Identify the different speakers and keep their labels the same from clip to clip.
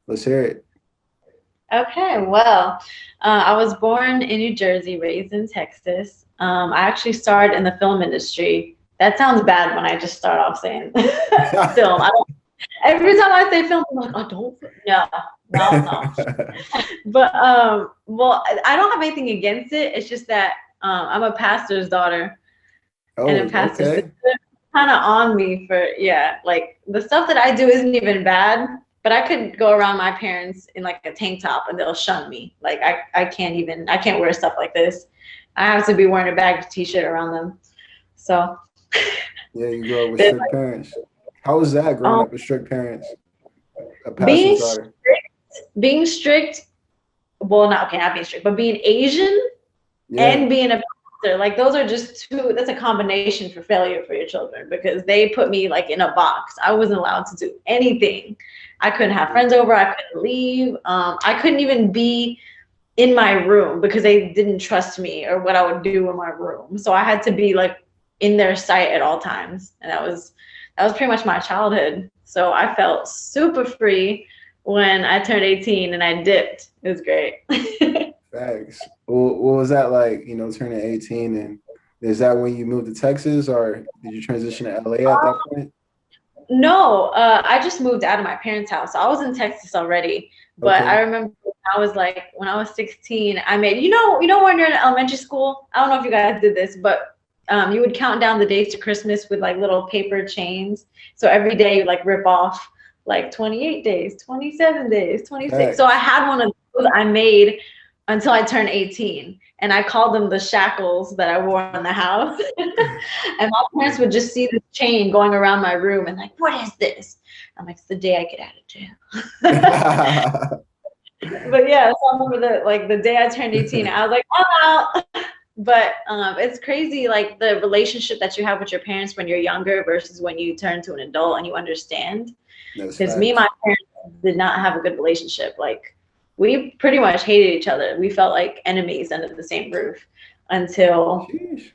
Speaker 1: Let's hear it.
Speaker 2: Okay, well, I was born in New Jersey, raised in Texas. I actually started in the film industry. That sounds bad when I just start off saying film. I don't, every time I say film, I'm like, oh, don't, no, no, no. But well, I don't have anything against it. It's just that I'm a pastor's daughter and a
Speaker 1: Oh,
Speaker 2: pastor's sister,
Speaker 1: okay.
Speaker 2: kind of on me for, yeah, like the stuff that I do isn't even bad, but I could go around my parents in like a tank top and they'll shun me. Like I can't even, I can't wear stuff like this. I have to be wearing a bag t-shirt around them. So
Speaker 1: Yeah, you grew up with
Speaker 2: they're
Speaker 1: strict parents. How was that
Speaker 2: like,
Speaker 1: growing up with strict parents? A pastor's
Speaker 2: being
Speaker 1: daughter.
Speaker 2: being strict, well, not okay, not being strict, but being Asian
Speaker 1: Yeah.
Speaker 2: and being a pastor, like those are just two, that's a combination for failure for your children because they put me like in a box. I wasn't allowed to do anything. I couldn't have friends over, I couldn't leave, I couldn't even be in my room because they didn't trust me or what I would do in my room. So I had to be like in their sight at all times. And that was pretty much my childhood. So I felt super free when I turned 18 and I dipped. It was great.
Speaker 1: Facts. What was that like, turning 18, and is that when you moved to Texas, or did you transition to LA at that point?
Speaker 2: No, I just moved out of my parents' house. I was in Texas already, but I
Speaker 1: Okay.
Speaker 2: remember when I was 16, I made, when you're in elementary school, I don't know if you guys did this, but you would count down the days to Christmas with like little paper chains. So every day you like rip off like 28 days, 27 days, 26. So I
Speaker 1: Facts.
Speaker 2: had one of those I made until I turned 18. And I called them the shackles that I wore in the house. And my parents would just see this chain going around my room and like, what is this? I'm like, it's the day I get out of jail. But yeah, so I remember the day I turned 18, I was like, I'm out. But it's crazy, like the relationship that you have with your parents when you're younger versus when you turn to an adult and you understand.
Speaker 1: That's
Speaker 2: Because me and
Speaker 1: facts.
Speaker 2: my parents did not have a good relationship. Like we pretty much hated each other. We felt like enemies under the same roof until
Speaker 1: Sheesh.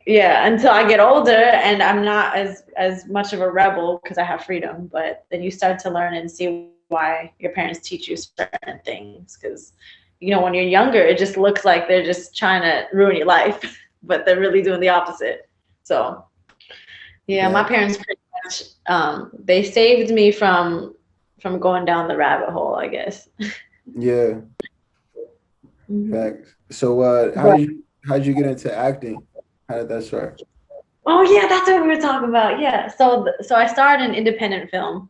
Speaker 2: until I get older and I'm not as much of a rebel because I have freedom. But then you start to learn and see why your parents teach you certain things. Because when you're younger, it just looks like they're just trying to ruin your life, but they're really doing the opposite. So yeah, my
Speaker 1: Facts.
Speaker 2: parents pretty much they saved me from going down the rabbit hole, I guess.
Speaker 1: Yeah.
Speaker 2: Hmm.
Speaker 1: Facts. So,
Speaker 2: But
Speaker 1: how did you get into acting? How did that start?
Speaker 2: oh yeah, that's what we were talking about. Yeah, so I started in independent film.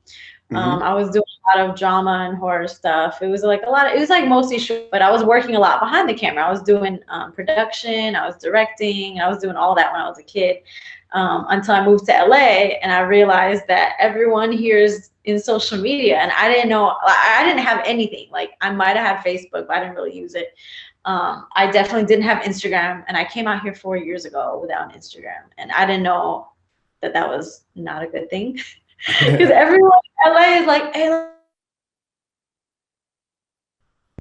Speaker 1: Hmm.
Speaker 2: I was doing a lot of drama and horror stuff. It was like a lot of, it was like mostly short, but I was working a lot behind the camera. I was doing production, I was directing, I was doing all that when I was a kid. Until I moved to LA and I realized that everyone here is in social media, and I didn't know, I didn't have anything. Like I might have had Facebook, but I didn't really use it. I definitely didn't have Instagram, and I came out here 4 years ago without an Instagram, and I didn't know that that was not a good thing because everyone in LA is like, hey, let's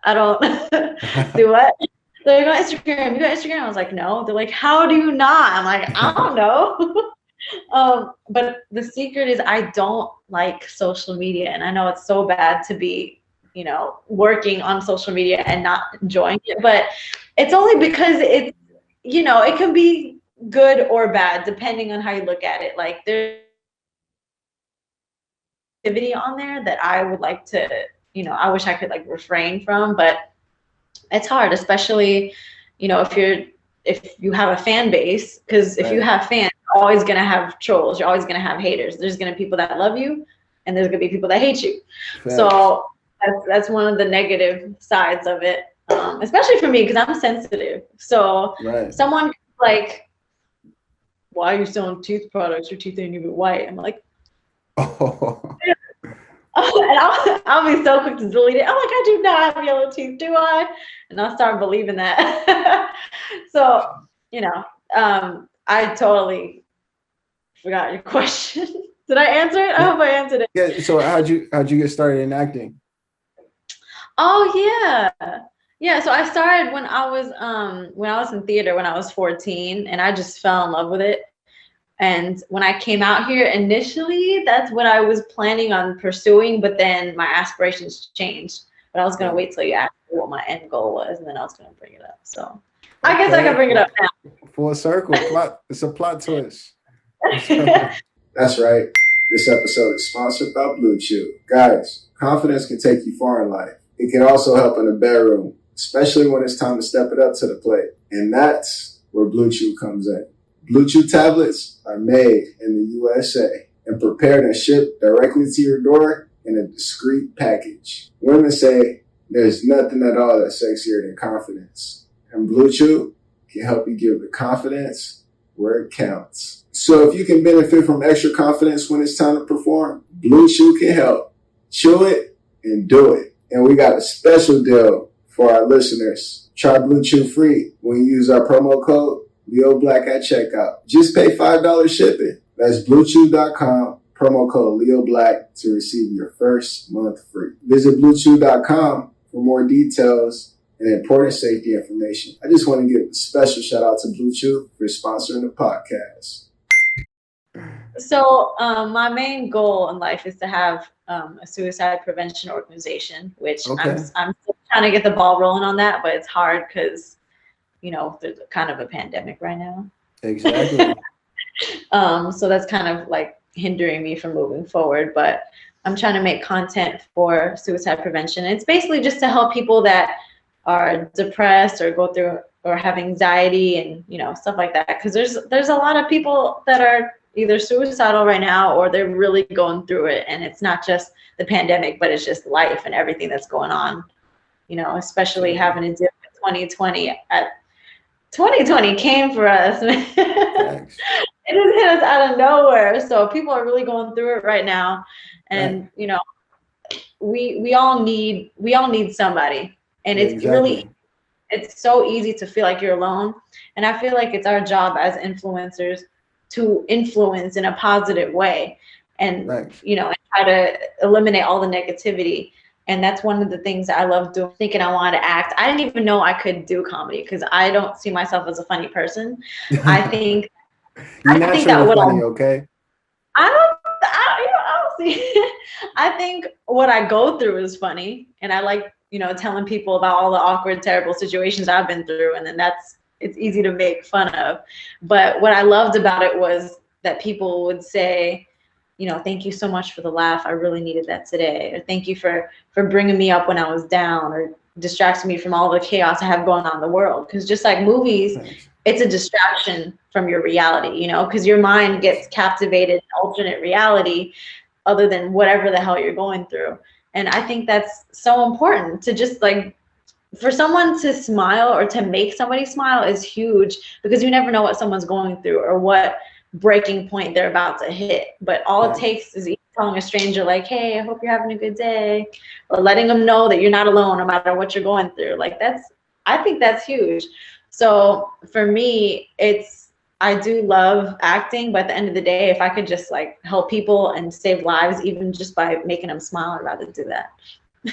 Speaker 2: go on Instagram. I don't do what? They're like, go Instagram. You got Instagram? I was like, no. They're like, how do you not? I'm like, I don't know. But the secret is I don't like social media, and I know it's so bad to be, working on social media and not enjoying it, but it's only because it can be good or bad depending on how you look at it. Like there's negativity on there that I would like to, I wish I could like refrain from, but it's hard, especially, if you have a fan base, because if you
Speaker 1: Right.
Speaker 2: have fans, you're always gonna have trolls, you're always gonna have haters. There's gonna be people that love you, and there's gonna be people that hate you.
Speaker 1: Facts.
Speaker 2: So that's one of the negative sides of it, especially for me because I'm sensitive. So
Speaker 1: Right.
Speaker 2: someone like, why are you selling tooth products? Your teeth ain't even white. I'm like,
Speaker 1: Oh.
Speaker 2: and I'll be so quick to delete it. I'm like, I do not have yellow teeth, do I? And I'll start believing that. So, I totally forgot your question. Did I answer it? I
Speaker 1: Yeah.
Speaker 2: hope I answered it.
Speaker 1: Yeah. So how'd you get started in acting?
Speaker 2: Oh yeah. Yeah, so I started when I was in theater when I was 14 and I just fell in love with it. And when I came out here initially, that's what I was planning on pursuing, but then my aspirations changed. But I was gonna wait till you asked me what my end goal was, and then I was gonna bring it up. So I guess I can bring it up now.
Speaker 1: Full circle. It's a plot twist. That's right. This episode is sponsored by Blue Chew. Guys, confidence can take you far in life. It can also help in the bedroom, especially when it's time to step it up to the plate. And that's where Blue Chew comes in. Blue Chew tablets are made in the USA and prepared and shipped directly to your door in a discreet package. Women say there's nothing at all that's sexier than confidence. And Blue Chew can help you give the confidence where it counts. So if you can benefit from extra confidence when it's time to perform, Blue Chew can help. Chew it and do it. And we got a special deal for our listeners. Try Blue Chew free when you use our promo code Leo Black at checkout. Just pay $5 shipping. That's BlueChew.com, promo code Leo Black to receive your first month free. Visit BlueChew.com for more details and important safety information. I just want to give a special shout out to Blue Chew for sponsoring the podcast.
Speaker 2: So my main goal in life is to have a suicide prevention organization, which I'm still trying to get the ball rolling on that, but it's hard because, there's kind of a pandemic right now.
Speaker 1: Exactly.
Speaker 2: So that's kind of like hindering me from moving forward, but I'm trying to make content for suicide prevention. It's basically just to help people that are depressed or go through or have anxiety and, stuff like that. Because there's a lot of people that are either suicidal right now or they're really going through it. And it's not just the pandemic, but it's just life and everything that's going on, especially having to deal with 2020. 2020 came for us. It just hit us out of nowhere. So people are really going through it right now. And, we all need somebody. And it's really, it's so easy to feel like you're alone. And I feel like it's our job as influencers to influence in a positive way and, and try to eliminate all the negativity. And that's one of the things I love doing, thinking I wanted to act. I didn't even know I could do comedy because I don't see myself as a funny person. I think
Speaker 1: that funny, okay?
Speaker 2: I don't see. I think what I go through is funny. And I like, telling people about all the awkward, terrible situations I've been through. And then it's easy to make fun of. But what I loved about it was that people would say, thank you so much for the laugh. I really needed that today. Or thank you for bringing me up when I was down or distracting me from all the chaos I have going on in the world. Because just like movies, it's a distraction from your reality, because your mind gets captivated in alternate reality other than whatever the hell you're going through. And I think that's so important to just like, for someone to smile or to make somebody smile is huge because you never know what someone's going through or what breaking point they're about to hit. But all it takes is telling a stranger like, hey, I hope you're having a good day, or letting them know that you're not alone no matter what you're going through. Like I think that's huge. So for me, I do love acting, but at the end of the day, if I could just like help people and save lives, even just by making them smile, I'd rather do that.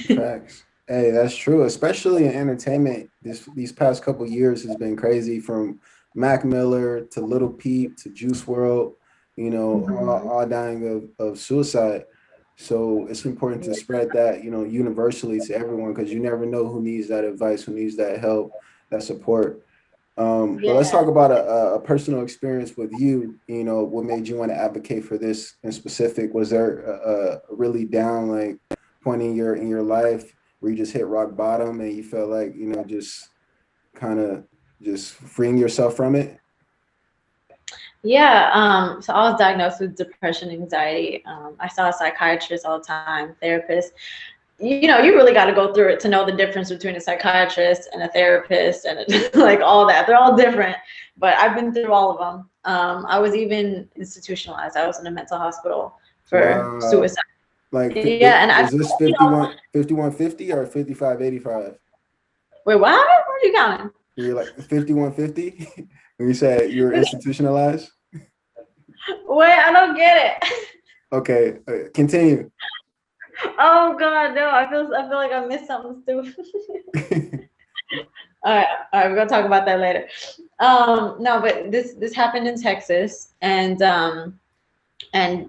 Speaker 1: Facts. Hey, that's true. Especially in entertainment, these past couple years has been crazy. From Mac Miller to Little Peep to Juice WRLD, all dying of suicide. So it's important to spread that, universally to everyone because you never know who needs that advice, who needs that help, that support. But let's talk about a personal experience with you. What made you want to advocate for this in specific? Was there a really down point in your life where you just hit rock bottom and you felt like just kind of just freeing yourself from it?
Speaker 2: Yeah. So I was diagnosed with depression, anxiety. I saw a psychiatrist all the time, therapist. You really got to go through it to know the difference between a psychiatrist and a therapist and like all that. They're all different, but I've been through all of them. I was even institutionalized. I was in a mental hospital for suicide.
Speaker 1: And is this 5150 or 5585?
Speaker 2: Wait, what? Where are you counting?
Speaker 1: You're like 5150 when you said you were institutionalized?
Speaker 2: Wait, I don't get it.
Speaker 1: Okay, continue.
Speaker 2: Oh God, no! I feel like I missed something stupid. All right, we're gonna talk about that later. No, but this happened in Texas, and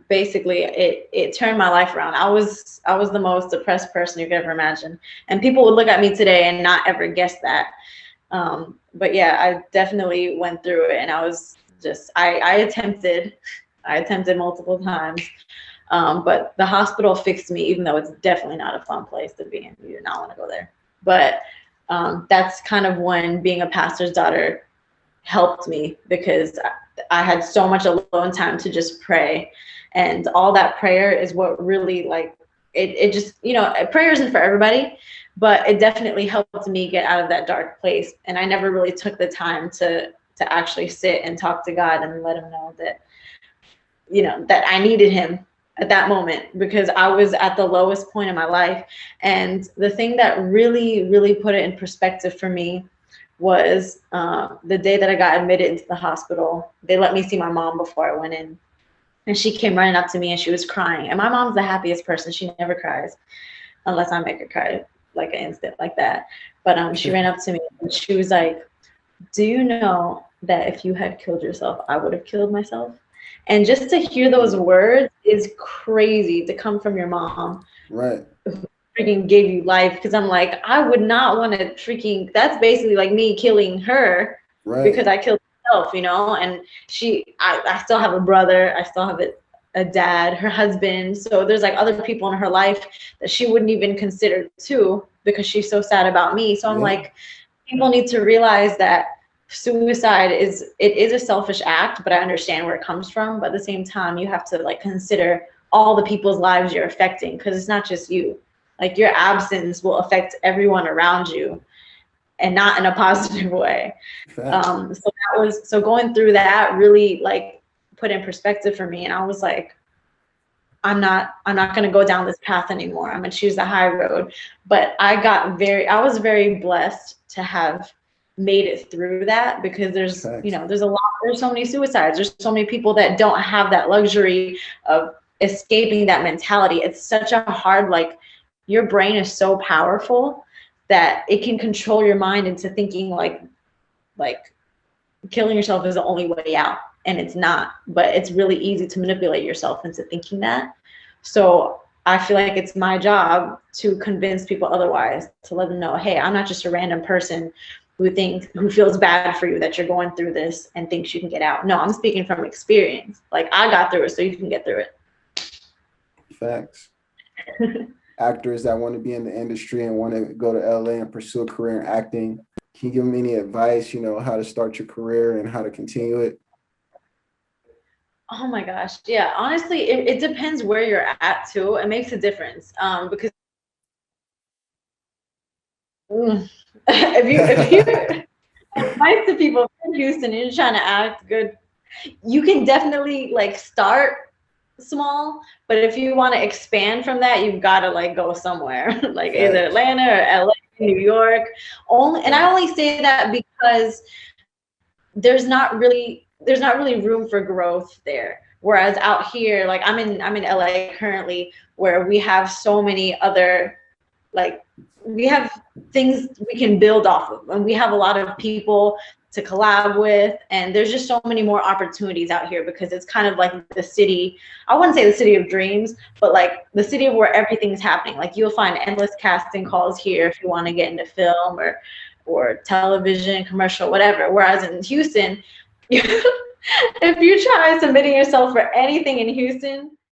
Speaker 2: basically it turned my life around. I was the most depressed person you could ever imagine, and people would look at me today and not ever guess that. But yeah, I definitely went through it, and I was just I attempted multiple times. But the hospital fixed me, even though it's definitely not a fun place to be in. You do not want to go there. But that's kind of when being a pastor's daughter helped me, because I had so much alone time to just pray. And all that prayer is what really, like, it just, prayer isn't for everybody, but it definitely helped me get out of that dark place. And I never really took the time to actually sit and talk to God and let him know that, that I needed him at that moment, because I was at the lowest point in my life. And the thing that really, really put it in perspective for me was the day that I got admitted into the hospital. They let me see my mom before I went in. And she came running up to me and she was crying. And my mom's the happiest person. She never cries unless I make her cry, like an instant like that. But she ran up to me and she was like, do you know that if you had killed yourself, I would have killed myself? And just to hear those words is crazy to come from your mom.
Speaker 1: Right.
Speaker 2: Freaking gave you life, because I'm like, I would not want to freaking, that's basically like me killing her. Right. Because I killed myself, and I still have a brother, I still have a dad, her husband, so there's like other people in her life that she wouldn't even consider too, because she's so sad about me. So I'm like, people need to realize that suicide is a selfish act, but I understand where it comes from. But at the same time, you have to like consider all the people's lives you're affecting, because it's not just you. Like, your absence will affect everyone around you, and not in a positive way. So going through that really like put in perspective for me. And I was like, I'm not going to go down this path anymore. I'm going to choose the high road. But I was very blessed to have made it through that, because there's so many suicides. There's so many people that don't have that luxury of escaping that mentality. It's such a hard, like, your brain is so powerful that it can control your mind into thinking like killing yourself is the only way out. And it's not, but it's really easy to manipulate yourself into thinking that. So I feel like it's my job to convince people otherwise, to let them know, hey, I'm not just a random person who feels bad for you that you're going through this and thinks you can get out. No, I'm speaking from experience. Like, I got through it, so you can get through it.
Speaker 1: Facts. Actors that want to be in the industry and want to go to LA and pursue a career in acting, can you give them any advice, how to start your career and how to continue it?
Speaker 2: Oh my gosh. Yeah. Honestly, it depends where you're at too. It makes a difference. Because if you advice to people in Houston and you're trying to act good, you can definitely like start small, but if you want to expand from that, you've got to like go somewhere like either Atlanta or LA, New York. And I only say that because there's not really room for growth there. Whereas out here, like I'm in LA currently, where we have so many other, like, we have things we can build off of, and we have a lot of people to collab with, and there's just so many more opportunities out here, because it's kind of like the city, I wouldn't say the city of dreams, but like the city of where everything's happening. Like, you'll find endless casting calls here if you want to get into film or television, commercial, whatever. Whereas in Houston, if you try submitting yourself for anything in Houston,